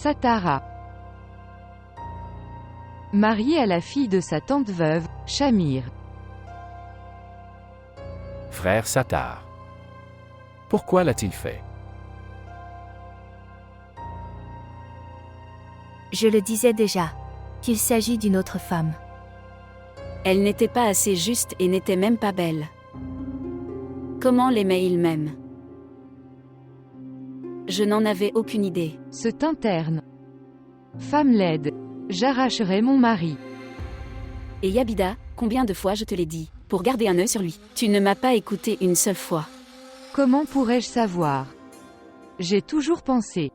Satara. Marié à la fille de sa tante veuve, Shamir. Frère Satar. Pourquoi l'a-t-il fait? Je le disais déjà, qu'il s'agit d'une autre femme. Elle n'était pas assez juste et n'était même pas belle. Comment l'aimait-il même? Je n'en avais aucune idée. Ce teint terne. Femme laide. J'arracherai mon mari. Et Yabida, combien de fois je te l'ai dit, pour garder un œil sur lui? Tu ne m'as pas écouté une seule fois. Comment pourrais-je savoir? J'ai toujours pensé.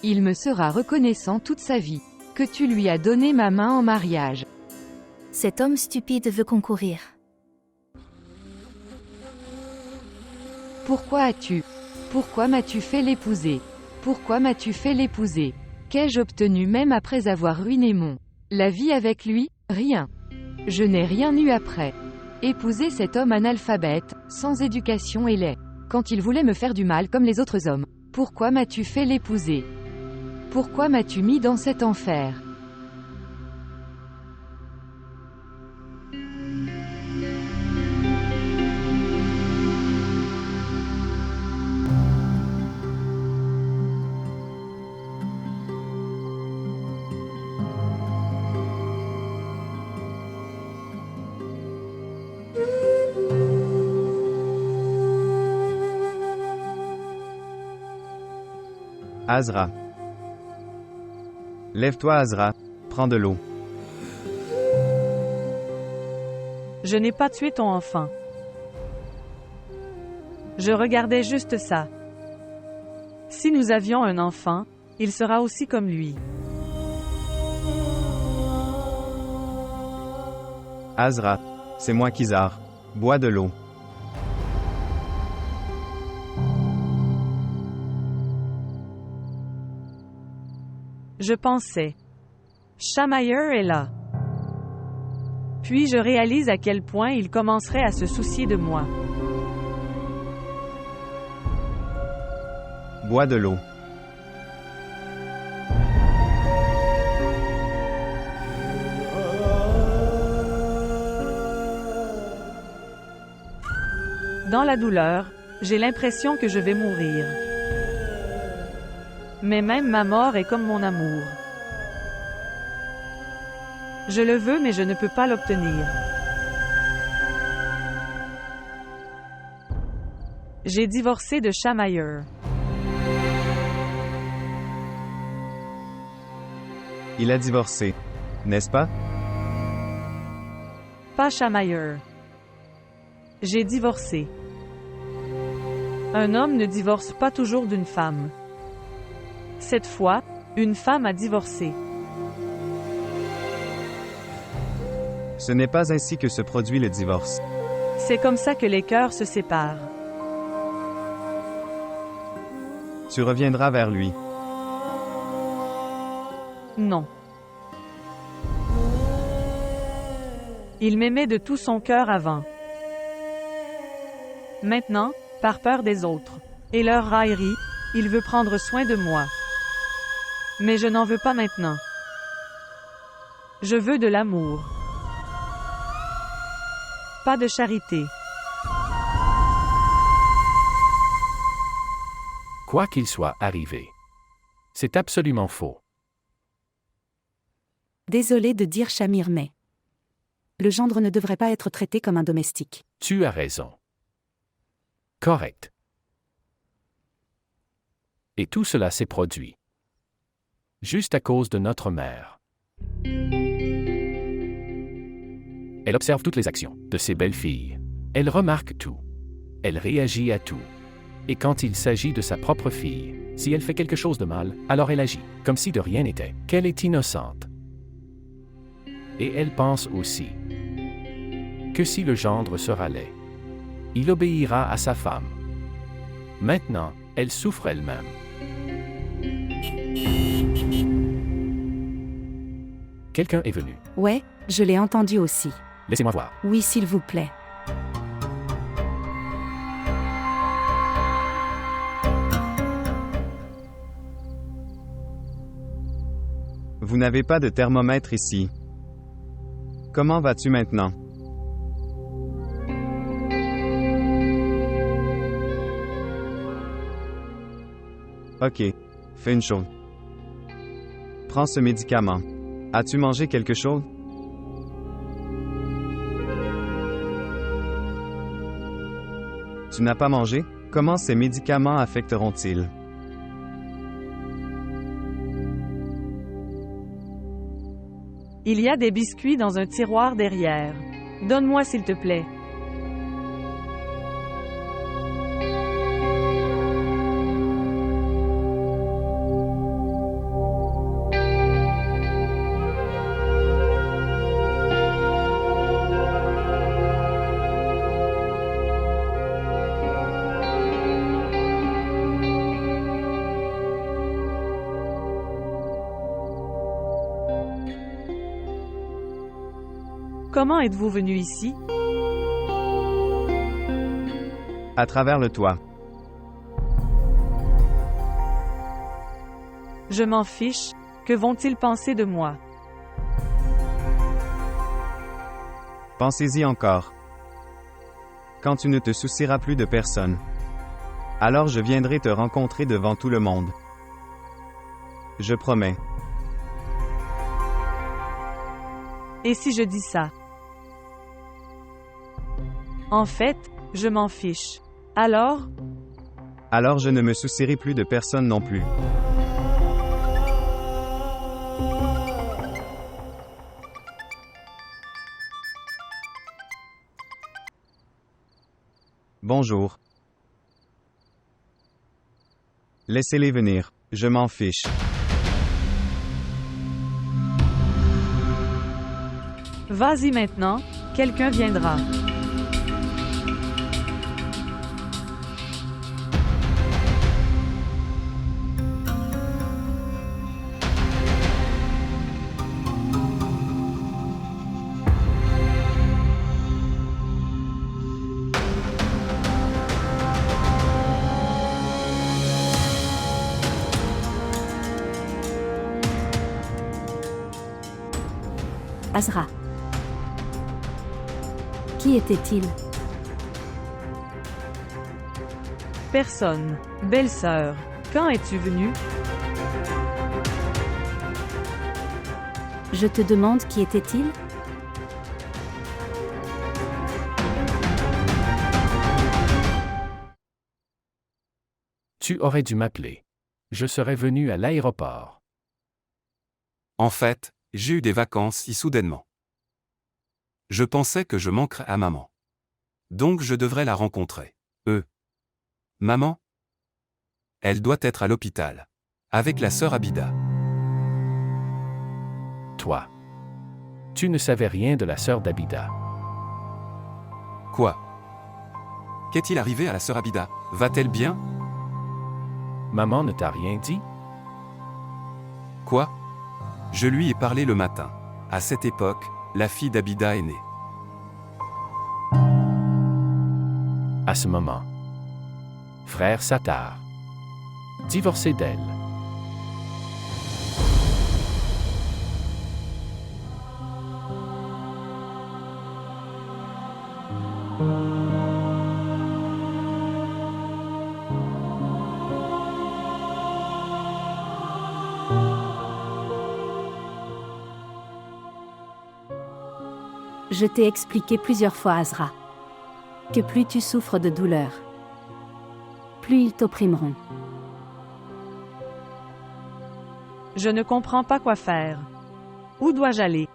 Il me sera reconnaissant toute sa vie, que tu lui as donné ma main en mariage. Cet homme stupide veut concourir. Pourquoi m'as-tu fait l'épouser? Pourquoi m'as-tu fait l'épouser? Qu'ai-je obtenu même après avoir ruiné la vie avec lui? Rien. Je n'ai rien eu après. Épouser cet homme analphabète, sans éducation et laid. Quand il voulait me faire du mal comme les autres hommes. Pourquoi m'as-tu fait l'épouser? Pourquoi m'as-tu mis dans cet enfer? Azra. Lève-toi, Azra, prends de l'eau. Je n'ai pas tué ton enfant. Je regardais juste ça. Si nous avions un enfant, il sera aussi comme lui. Azra, c'est moi Kizar. Bois de l'eau. Je pensais. Shamayer est là. Puis je réalise à quel point il commencerait à se soucier de moi. Bois de l'eau. Dans la douleur, j'ai l'impression que je vais mourir. Mais même ma mort est comme mon amour. Je le veux mais je ne peux pas l'obtenir. J'ai divorcé de Shamayer. Il a divorcé, n'est-ce pas? Pas Shamayer. J'ai divorcé. Un homme ne divorce pas toujours d'une femme. Cette fois, une femme a divorcé. Ce n'est pas ainsi que se produit le divorce. C'est comme ça que les cœurs se séparent. Tu reviendras vers lui. Non. Il m'aimait de tout son cœur avant. Maintenant, par peur des autres et leur raillerie, il veut prendre soin de moi. Mais je n'en veux pas maintenant. Je veux de l'amour. Pas de charité. Quoi qu'il soit arrivé. C'est absolument faux. Désolé de dire Shamir, mais le gendre ne devrait pas être traité comme un domestique. Tu as raison. Correct. Et tout cela s'est produit. Juste à cause de notre mère. Elle observe toutes les actions de ses belles-filles. Elle remarque tout. Elle réagit à tout. Et quand il s'agit de sa propre fille, si elle fait quelque chose de mal, alors elle agit, comme si de rien n'était, qu'elle est innocente. Et elle pense aussi que si le gendre sera laid, il obéira à sa femme. Maintenant, elle souffre elle-même. Quelqu'un est venu. Ouais, je l'ai entendu aussi. Laissez-moi voir. Oui, s'il vous plaît. Vous n'avez pas de thermomètre ici. Comment vas-tu maintenant? Ok. Fais une chose. Prends ce médicament. As-tu mangé quelque chose? Tu n'as pas mangé? Comment ces médicaments affecteront-ils? Il y a des biscuits dans un tiroir derrière. Donne-moi s'il te plaît. Comment êtes-vous venu ici? À travers le toit. Je m'en fiche. Que vont-ils penser de moi? Pensez-y encore. Quand tu ne te soucieras plus de personne, alors je viendrai te rencontrer devant tout le monde. Je promets. Et si je dis ça? En fait, je m'en fiche. Alors? Alors je ne me soucierai plus de personne non plus. Bonjour. Laissez-les venir. Je m'en fiche. Vas-y maintenant, quelqu'un viendra. Azra. Qui était-il? Personne. Belle-sœur, quand es-tu venue? Je te demande qui était-il? Tu aurais dû m'appeler. Je serais venu à l'aéroport. En fait, j'ai eu des vacances si soudainement. Je pensais que je manquerais à maman. Donc je devrais la rencontrer. Maman? Elle doit être à l'hôpital. Avec la sœur Abida. Toi. Tu ne savais rien de la sœur d'Abida. Quoi? Qu'est-il arrivé à la sœur Abida? Va-t-elle bien? Maman ne t'a rien dit? Quoi? Je lui ai parlé le matin. À cette époque, la fille d'Abida est née. À ce moment. Frère Sattar. Divorcé d'elle. Je t'ai expliqué plusieurs fois, Azra, que plus tu souffres de douleur, plus ils t'opprimeront. Je ne comprends pas quoi faire. Où dois-je aller?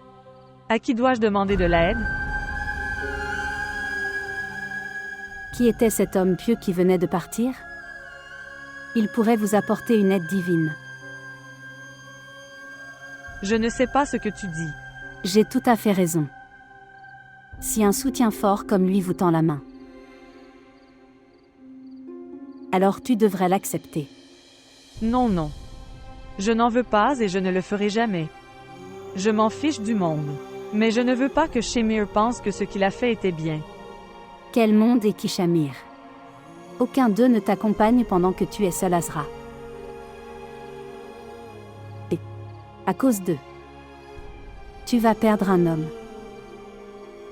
À qui dois-je demander de l'aide? Qui était cet homme pieux qui venait de partir? Il pourrait vous apporter une aide divine. Je ne sais pas ce que tu dis. J'ai tout à fait raison. Si un soutien fort comme lui vous tend la main, alors tu devrais l'accepter. Non, non. Je n'en veux pas et je ne le ferai jamais. Je m'en fiche du monde. Mais je ne veux pas que Shamir pense que ce qu'il a fait était bien. Quel monde est Kishamir? Aucun d'eux ne t'accompagne pendant que tu es seul, Azra. À cause d'eux. Tu vas perdre un homme.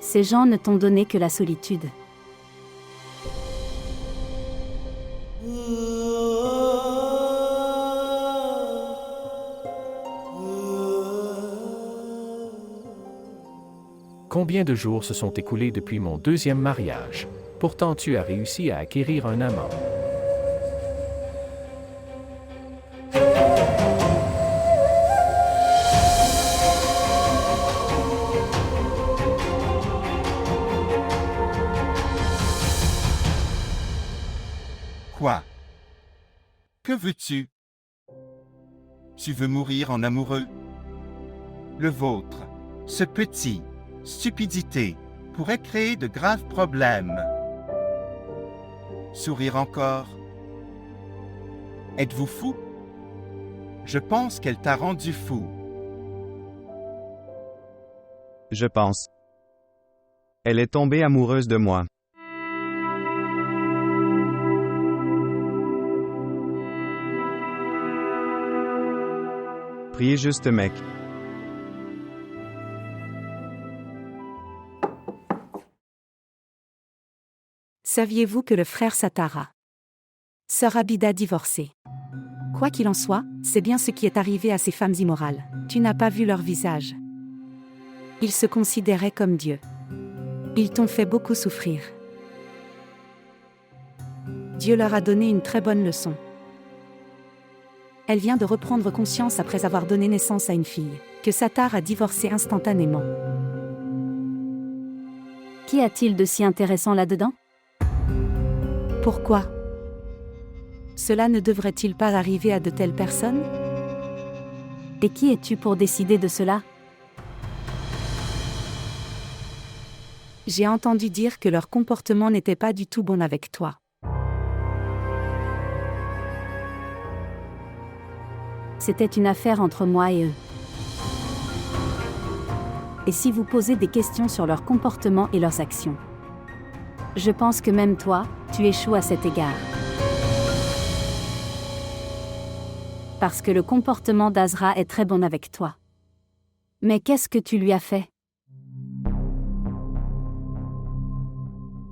Ces gens ne t'ont donné que la solitude. Combien de jours se sont écoulés depuis mon deuxième mariage? Pourtant tu as réussi à acquérir un amant. Quoi? Que veux-tu? Tu veux mourir en amoureux? Le vôtre, ce petit, stupidité, pourrait créer de graves problèmes. Sourire encore? Êtes-vous fou? Je pense qu'elle t'a rendu fou. Je pense. Elle est tombée amoureuse de moi. Priez juste, mec. Saviez-vous que le frère Satara, sœur Abida divorcée? Quoi qu'il en soit, c'est bien ce qui est arrivé à ces femmes immorales. Tu n'as pas vu leur visage. Ils se considéraient comme Dieu. Ils t'ont fait beaucoup souffrir. Dieu leur a donné une très bonne leçon. Elle vient de reprendre conscience après avoir donné naissance à une fille, que Satar a divorcé instantanément. Qu'y a-t-il de si intéressant là-dedans? Pourquoi? Cela ne devrait-il pas arriver à de telles personnes? Et qui es-tu pour décider de cela? J'ai entendu dire que leur comportement n'était pas du tout bon avec toi. C'était une affaire entre moi et eux. Et si vous posez des questions sur leur comportement et leurs actions, je pense que même toi, tu échoues à cet égard. Parce que le comportement d'Azra est très bon avec toi. Mais qu'est-ce que tu lui as fait?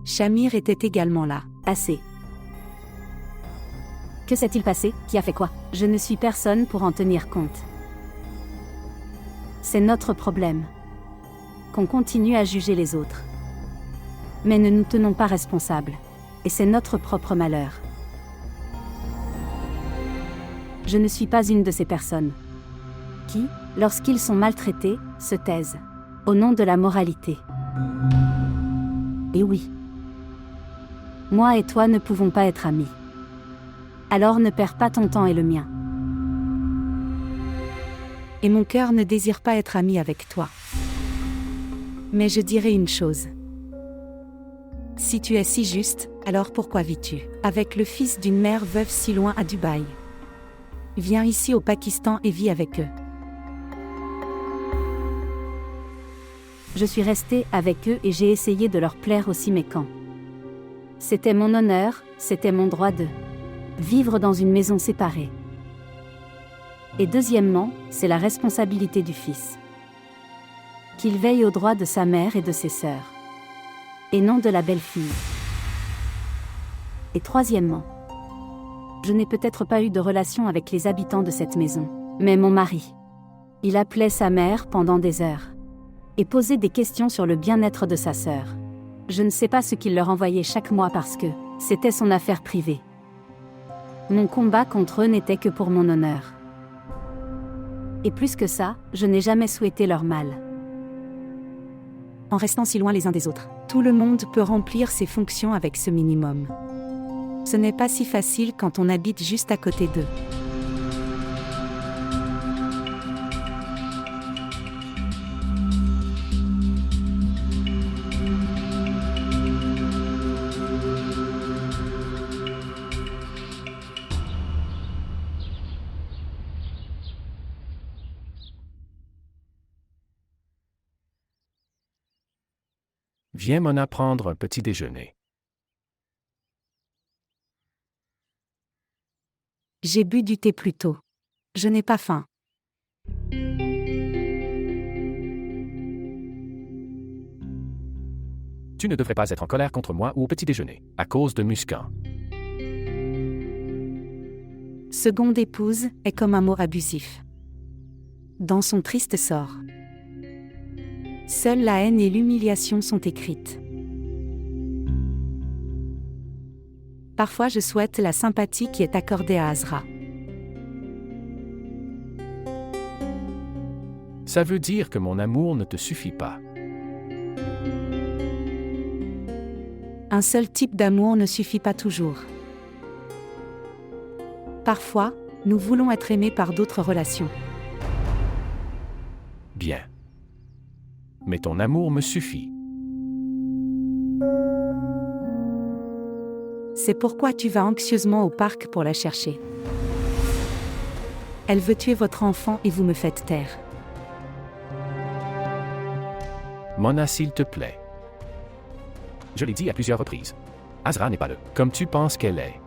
Shamir était également là. Assez. Que s'est-il passé? Qui a fait quoi? Je ne suis personne pour en tenir compte. C'est notre problème. Qu'on continue à juger les autres. Mais ne nous tenons pas responsables. Et c'est notre propre malheur. Je ne suis pas une de ces personnes qui, lorsqu'ils sont maltraités, se taisent. Au nom de la moralité. Et oui. Moi et toi ne pouvons pas être amis. Alors ne perds pas ton temps et le mien. Et mon cœur ne désire pas être ami avec toi. Mais je dirais une chose. Si tu es si juste, alors pourquoi vis-tu avec le fils d'une mère veuve si loin à Dubaï? Viens ici au Pakistan et vis avec eux. Je suis restée avec eux et j'ai essayé de leur plaire aussi, mais quand c'était mon honneur, c'était mon droit de vivre dans une maison séparée. Et deuxièmement, c'est la responsabilité du fils. Qu'il veille aux droits de sa mère et de ses sœurs. Et non de la belle-fille. Et troisièmement, je n'ai peut-être pas eu de relation avec les habitants de cette maison, mais mon mari. Il appelait sa mère pendant des heures. Et posait des questions sur le bien-être de sa sœur. Je ne sais pas ce qu'il leur envoyait chaque mois parce que c'était son affaire privée. Mon combat contre eux n'était que pour mon honneur. Et plus que ça, je n'ai jamais souhaité leur mal. En restant si loin les uns des autres, tout le monde peut remplir ses fonctions avec ce minimum. Ce n'est pas si facile quand on habite juste à côté d'eux. Viens m'en apprendre un petit déjeuner. J'ai bu du thé plus tôt. Je n'ai pas faim. Tu ne devrais pas être en colère contre moi ou au petit déjeuner, à cause de Muscan. Seconde épouse est comme un mot abusif. Dans son triste sort. Seules la haine et l'humiliation sont écrites. Parfois je souhaite la sympathie qui est accordée à Azra. Ça veut dire que mon amour ne te suffit pas. Un seul type d'amour ne suffit pas toujours. Parfois, nous voulons être aimés par d'autres relations. Bien. Mais ton amour me suffit. C'est pourquoi tu vas anxieusement au parc pour la chercher. Elle veut tuer votre enfant et vous me faites taire. Mona, s'il te plaît. Je l'ai dit à plusieurs reprises. Azra n'est pas comme tu penses qu'elle est.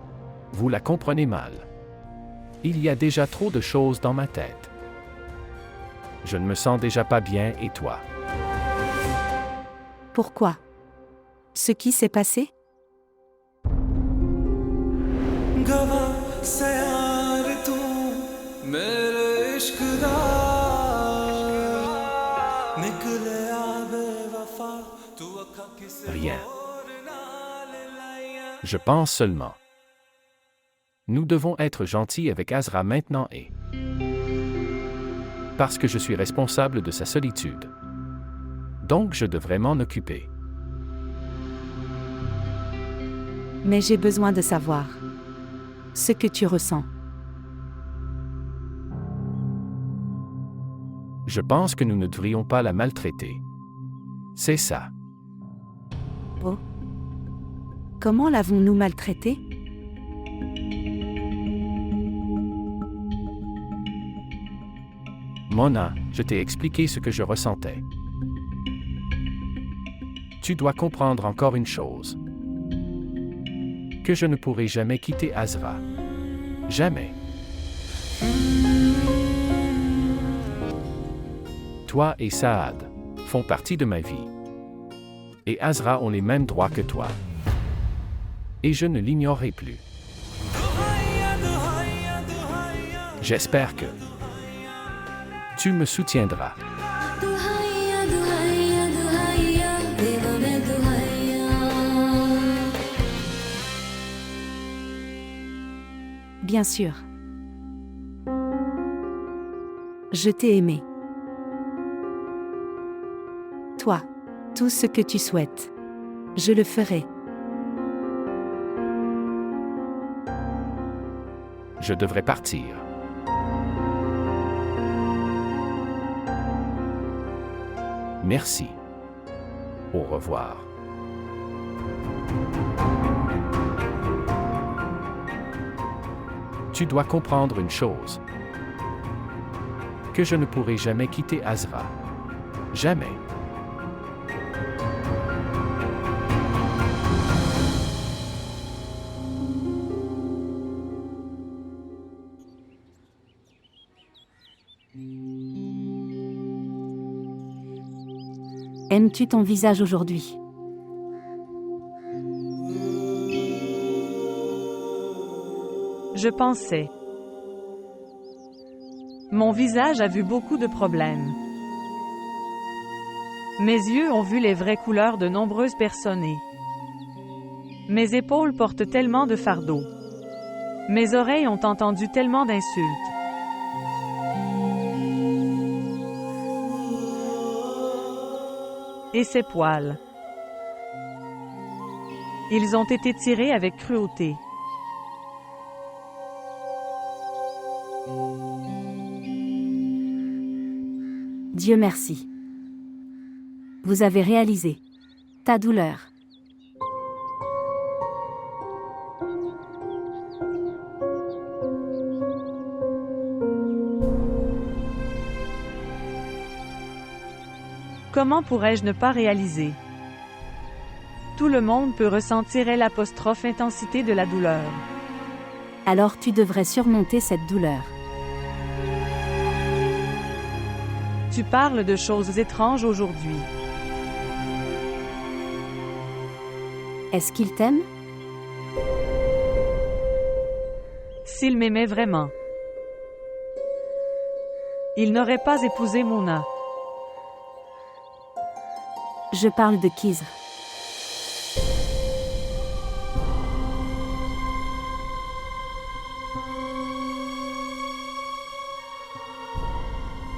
Vous la comprenez mal. Il y a déjà trop de choses dans ma tête. Je ne me sens déjà pas bien et toi? Pourquoi? Ce qui s'est passé? Rien. Je pense seulement. Nous devons être gentils avec Azra maintenant et... Parce que je suis responsable de sa solitude. Donc je devrais m'en occuper. Mais j'ai besoin de savoir ce que tu ressens. Je pense que nous ne devrions pas la maltraiter. C'est ça. Oh. Comment l'avons-nous maltraitée? Mona, je t'ai expliqué ce que je ressentais. Tu dois comprendre encore une chose. Que je ne pourrai jamais quitter Azra. Jamais. Toi et Saad font partie de ma vie. Et Azra ont les mêmes droits que toi. Et je ne l'ignorerai plus. J'espère que tu me soutiendras. Bien sûr. Je t'ai aimé. Toi, tout ce que tu souhaites. Je le ferai. Je devrais partir. Merci. Au revoir. Tu dois comprendre une chose. Que je ne pourrai jamais quitter Azra. Jamais. Aimes-tu ton visage aujourd'hui? Je pensais. Mon visage a vu beaucoup de problèmes. Mes yeux ont vu les vraies couleurs de nombreuses personnes. Mes épaules portent tellement de fardeaux. Mes oreilles ont entendu tellement d'insultes. Et ses poils. Ils ont été tirés avec cruauté. Dieu merci. Vous avez réalisé ta douleur. Comment pourrais-je ne pas réaliser? Tout le monde peut ressentir l'intensité de la douleur. Alors tu devrais surmonter cette douleur. Tu parles de choses étranges aujourd'hui. Est-ce qu'il t'aime? S'il m'aimait vraiment, il n'aurait pas épousé Mona. Je parle de Khizr.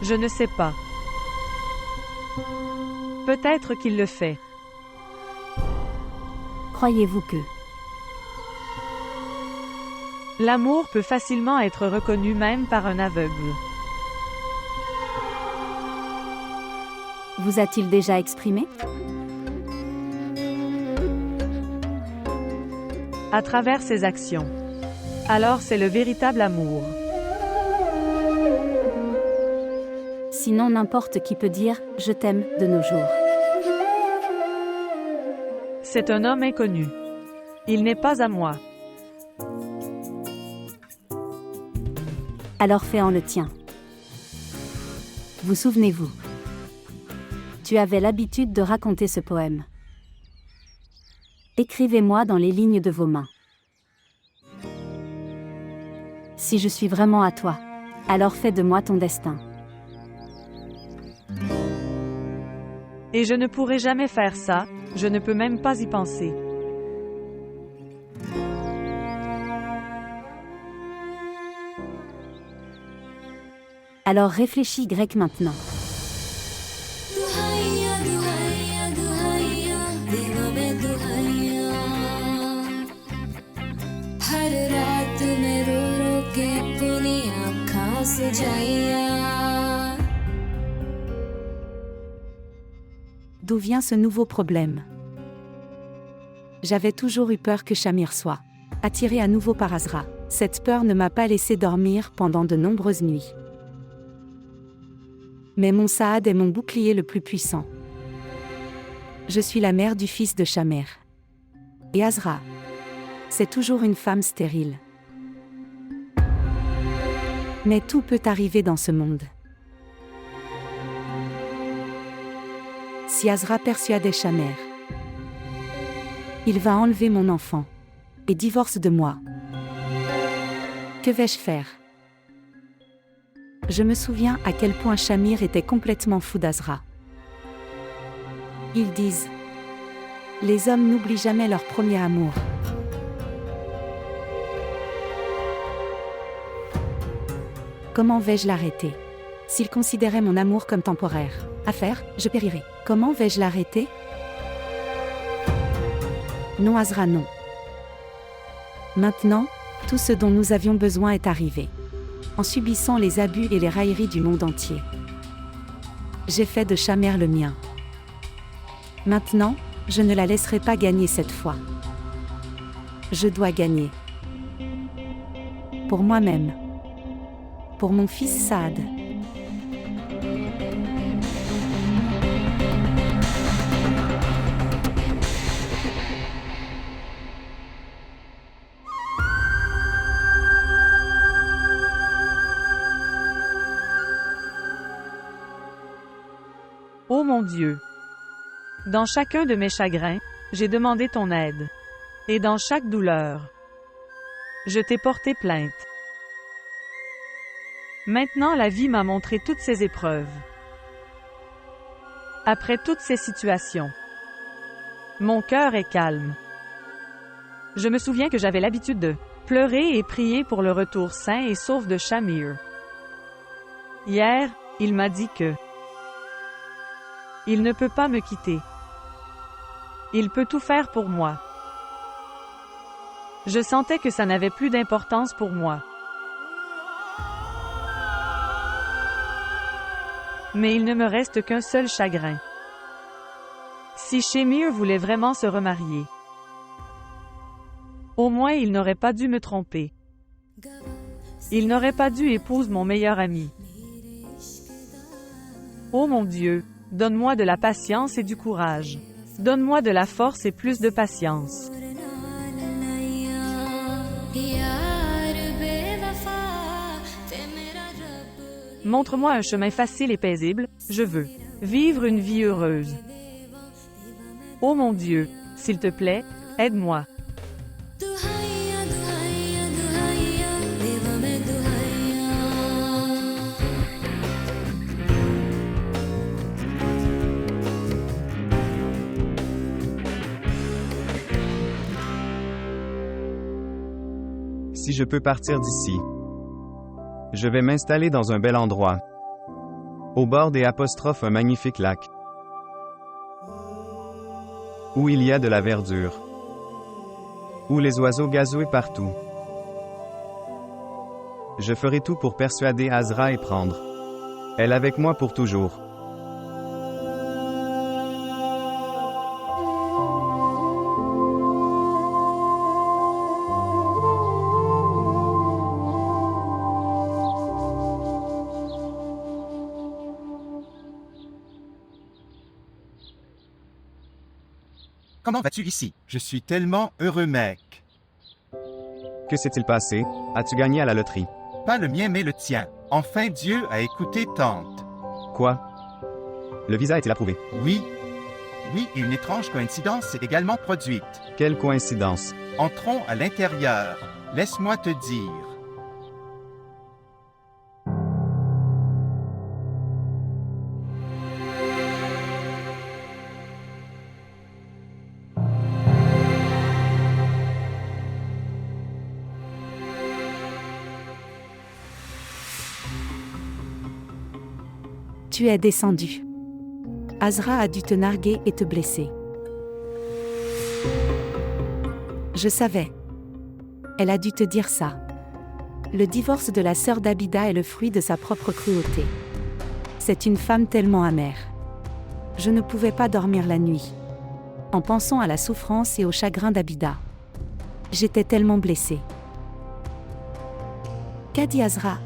Je ne sais pas. Peut-être qu'il le fait. Croyez-vous que L'amour peut facilement être reconnu même par un aveugle. vous a-t-il déjà exprimé? À travers ses actions. Alors c'est le véritable amour. Sinon n'importe qui peut dire « je t'aime » de nos jours. C'est un homme inconnu. Il n'est pas à moi. Alors fais en le tien. Vous souvenez-vous? Tu avais l'habitude de raconter ce poème. Écrivez-moi dans les lignes de vos mains. Si je suis vraiment à toi, alors fais de moi ton destin. Et je ne pourrai jamais faire ça, je ne peux même pas y penser. Alors réfléchis grec maintenant. D'où vient ce nouveau problème? J'avais toujours eu peur que Shamir soit attiré à nouveau par Azra. Cette peur ne m'a pas laissé dormir pendant de nombreuses nuits. Mais mon Saad est mon bouclier le plus puissant. Je suis la mère du fils de Shamir. Et Azra, c'est toujours une femme stérile. Mais tout peut arriver dans ce monde. Si Azra persuadait Shamir, il va enlever mon enfant et divorce de moi. Que vais-je faire? Je me souviens à quel point Shamir était complètement fou d'Azra. Ils disent: les hommes n'oublient jamais leur premier amour. Comment vais-je l'arrêter? S'il considérait mon amour comme temporaire, à faire, je périrais. Comment vais-je l'arrêter? Non, Azra, non. Maintenant, tout ce dont nous avions besoin est arrivé. En subissant les abus et les railleries du monde entier. J'ai fait de Shamir le mien. Maintenant, je ne la laisserai pas gagner cette fois. Je dois gagner. Pour moi-même. Pour mon fils Saad. Ô mon Dieu! Dans chacun de mes chagrins, j'ai demandé ton aide. Et dans chaque douleur, je t'ai porté plainte. Maintenant la vie m'a montré toutes ces épreuves. Après toutes ces situations, mon cœur est calme. Je me souviens que j'avais l'habitude de pleurer et prier pour le retour sain et sauf de Shamir. Hier, il m'a dit que il ne peut pas me quitter. Il peut tout faire pour moi. Je sentais que ça n'avait plus d'importance pour moi. Mais il ne me reste qu'un seul chagrin. Si Shamir voulait vraiment se remarier, au moins il n'aurait pas dû me tromper. Il n'aurait pas dû épouser mon meilleur ami. Ô mon Dieu, donne-moi de la patience et du courage. Donne-moi de la force et plus de patience. Montre-moi un chemin facile et paisible, je veux vivre une vie heureuse. Ô mon Dieu, s'il te plaît, Aide-moi. Si je peux partir d'ici, je vais m'installer dans un bel endroit. Au bord des apostrophes un magnifique lac. Où il y a de la verdure. Où les oiseaux gazouillent partout. Je ferai tout pour persuader Azra et prendre elle avec moi pour toujours. Comment vas-tu ici? Je suis tellement heureux, mec. Que s'est-il passé? As-tu gagné à la loterie? Pas le mien, mais le tien. Enfin, Dieu a écouté tante. Quoi? Le visa est-il approuvé? Oui. Oui, et une étrange coïncidence s'est également produite. Quelle coïncidence? Entrons à l'intérieur. Laisse-moi te dire. Tu es descendu. Azra a dû te narguer et te blesser. Je savais. Elle a dû te dire ça. Le divorce de la sœur d'Abida est le fruit de sa propre cruauté. C'est une femme tellement amère. Je ne pouvais pas dormir la nuit. En pensant à la souffrance et au chagrin d'Abida. J'étais tellement blessée. Qu'a dit Azra?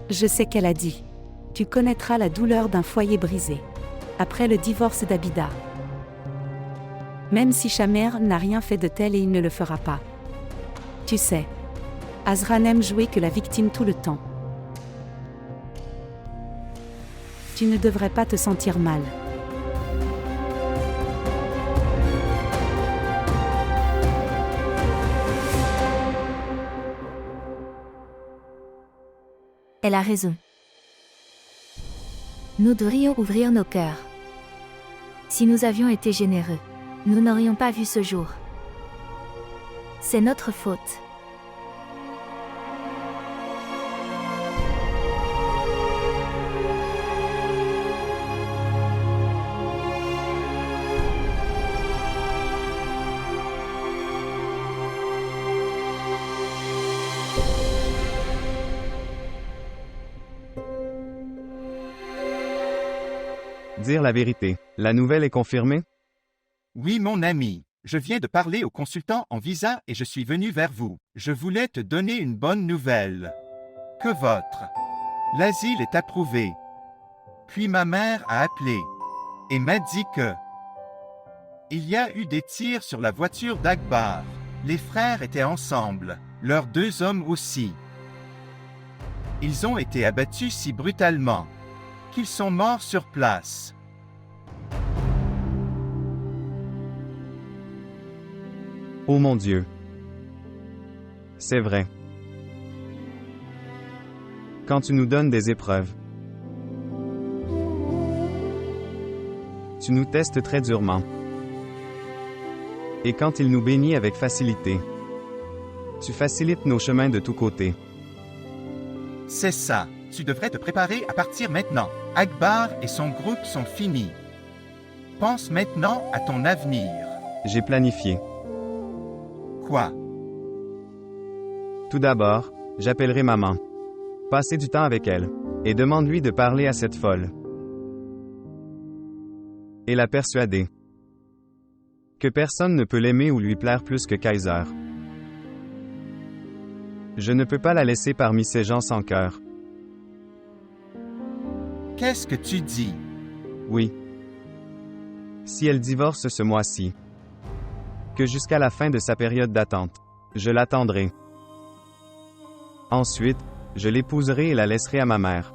Je sais qu'elle a dit. Tu connaîtras la douleur d'un foyer brisé. Après le divorce d'Abida. Même si Shamer n'a rien fait de tel et il ne le fera pas. Tu sais, Azra n'aime jouer que la victime tout le temps. Tu ne devrais pas te sentir mal. Elle a raison. Nous devrions ouvrir nos cœurs. Si nous avions été généreux, nous n'aurions pas vu ce jour. C'est notre faute. Dire la vérité. La nouvelle est confirmée? Oui, mon ami. Je viens de parler au consultant en visa et je suis venu vers vous. Je voulais te donner une bonne nouvelle. Que votre l'asile est approuvé. Puis ma mère a appelé et m'a dit que il y a eu des tirs sur la voiture d'Akbar. Les frères étaient ensemble, leurs 2 hommes aussi. Ils ont été abattus si brutalement qu'ils sont morts sur place. Oh mon Dieu. C'est vrai. Quand tu nous donnes des épreuves, tu nous testes très durement. Et quand il nous bénit avec facilité, tu facilites nos chemins de tous côtés. C'est ça. Tu devrais te préparer à partir maintenant. Akbar et son groupe sont finis. Pense maintenant à ton avenir. J'ai planifié. Quoi? Tout d'abord, j'appellerai maman. Passer du temps avec elle. Et demande-lui de parler à cette folle. Et la persuader que personne ne peut l'aimer ou lui plaire plus que Kaiser. Je ne peux pas la laisser parmi ces gens sans cœur. Qu'est-ce que tu dis? Oui. Si elle divorce ce mois-ci, que jusqu'à la fin de sa période d'attente, je l'attendrai. Ensuite, je l'épouserai et la laisserai à ma mère.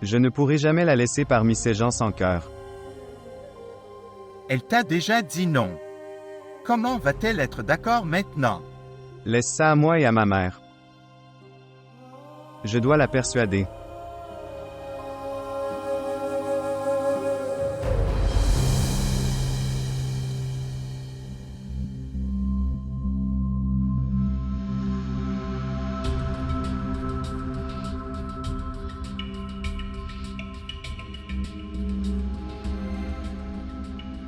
Je ne pourrai jamais la laisser parmi ces gens sans cœur. Elle t'a déjà dit non. comment va-t-elle être d'accord maintenant? Laisse ça à moi et à ma mère. Je dois la persuader.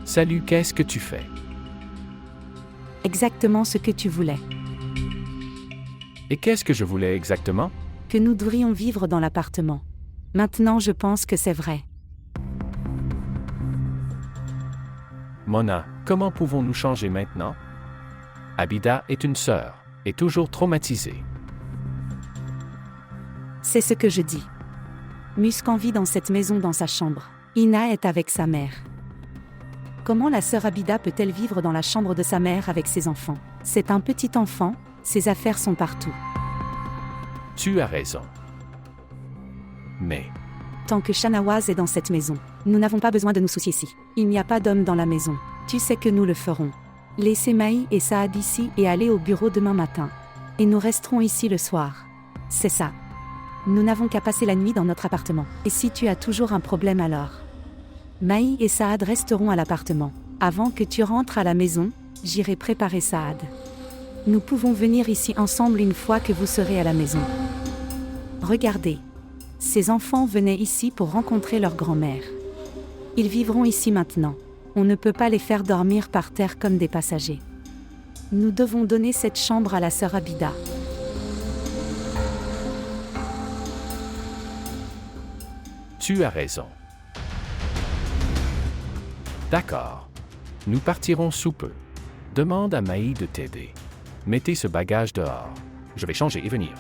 Salut, qu'est-ce que tu fais? Exactement ce que tu voulais. Et qu'est-ce que je voulais exactement? Que nous devrions vivre dans l'appartement. Maintenant, je pense que c'est vrai. Mona, comment pouvons-nous changer maintenant? Abida est une sœur, et toujours traumatisée. C'est ce que je dis. Muskan vit dans cette maison dans sa chambre. Ina est avec sa mère. Comment la sœur Abida peut-elle vivre dans la chambre de sa mère avec ses enfants? C'est un petit enfant, ses affaires sont partout. Tu as raison. Mais, Tant que Shanawaz est dans cette maison, nous n'avons pas besoin de nous soucier ici. Il n'y a pas d'homme dans la maison. Tu sais que nous le ferons. Laissez Maï et Saad ici et allez au bureau demain matin. Et nous resterons ici le soir. C'est ça. Nous n'avons qu'à passer la nuit dans notre appartement. Et si tu as toujours un problème alors? Maï et Saad resteront à l'appartement. Avant que tu rentres à la maison, j'irai préparer Saad. Nous pouvons venir ici ensemble une fois que vous serez à la maison. Regardez. Ces enfants venaient ici pour rencontrer leur grand-mère. Ils vivront ici maintenant. On ne peut pas les faire dormir par terre comme des passagers. Nous devons donner cette chambre à la sœur Abida. tu as raison. D'accord. Nous partirons sous peu. Demande à Maï de t'aider. Mettez ce bagage dehors. Je vais changer et venir.